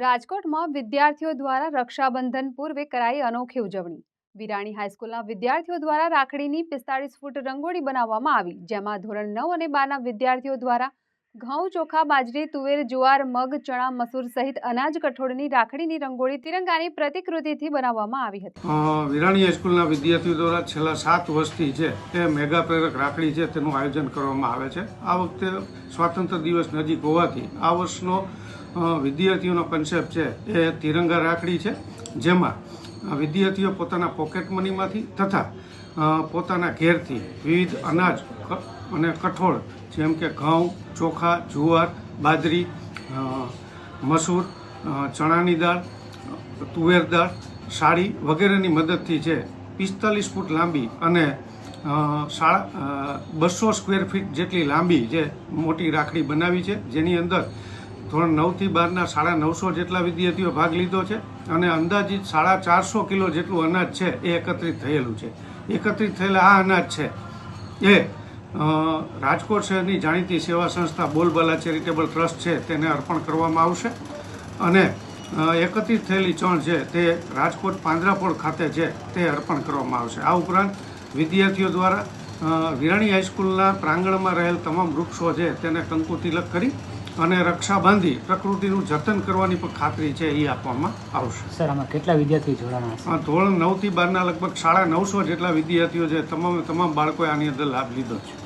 રાજકોટમાં વિદ્યાર્થીઓ દ્વારા રક્ષાબંધન પૂર્વે કરાઈ અનોખી ઉજવણી। વિરાણી હાઈસ્કૂલના વિદ્યાર્થીઓ દ્વારા રાખડીની 45 ફૂટ રંગોળી બનાવવામાં આવી, જેમાં ધોરણ 9 અને 12ના વિદ્યાર્થીઓ દ્વારા ઘઉં, ચોખા, બાજરી, તુવેર, જુવાર, મગ, ચણા, મસૂર સહિત અનાજ કઠોળની રાખડીની રંગોળી તિરંગાની પ્રતિકૃતિથી બનાવવામાં આવી હતી। વિરાણી હાઈસ્કૂલના વિદ્યાર્થીઓ દ્વારા છેલ્લા 7 વર્ષથી છે તે મેગા પ્રેરક રાખડી છે તેનું આયોજન કરવામાં આવે છે। આ વખતે સ્વાતંત્ર્ય દિવસ નજીક હોવાથી આ વર્ષનો વિદ્યાર્થીઓનો કન્સેપ્ટ છે એ તિરંગા રાખડી છે, જેમાં વિદ્યાર્થીઓ પોતાના પોકેટ મનીમાંથી તથા પોતાના ઘેરથી વિવિધ અનાજ અને કઠોળ જેમ કે ઘઉં, ચોખા, જુવાર, બાજરી, મસૂર, ચણાની દાળ, તુવેર દાળ, સાડી વગેરેની મદદથી છે 45 ફૂટ લાંબી અને 200 સ્ક્વેર ફીટ જેટલી લાંબી જે મોટી રાખડી બનાવી છે, જેની અંદર ધોરણ 9 થી 12ના 950 જેટલા વિદ્યાર્થીઓ ભાગ લીધો છે અને અંદાજિત 450 કિલો જેટલું અનાજ છે એ એકત્રિત થયેલું છે। એકત્રિત થયેલા આ અનાજ છે એ રાજકોટ શહેરની જાણીતી સેવા સંસ્થા બોલબાલા ચેરિટેબલ ટ્રસ્ટ છે તેને અર્પણ કરવામાં આવશે અને એકત્રિત થયેલી ચણ છે તે રાજકોટ પાંજરાપોળ ખાતે છે તે અર્પણ કરવામાં આવશે। આ ઉપરાંત વિદ્યાર્થીઓ દ્વારા વિરાણી હાઈસ્કૂલના પ્રાંગણમાં રહેલ તમામ વૃક્ષો છે તેને કંકુ તિલક કરી અને રક્ષા બાંધી પ્રકૃતિનું જતન કરવાની પણ ખાતરી છે એ આપવામાં આવશે। સર, આમાં કેટલા વિદ્યાર્થીઓ જોડાણા છે? ધોરણ 9 થી 12ના લગભગ 950 જેટલા વિદ્યાર્થીઓ છે, તમામ બાળકોએ આની અંદર લાભ લીધો છે।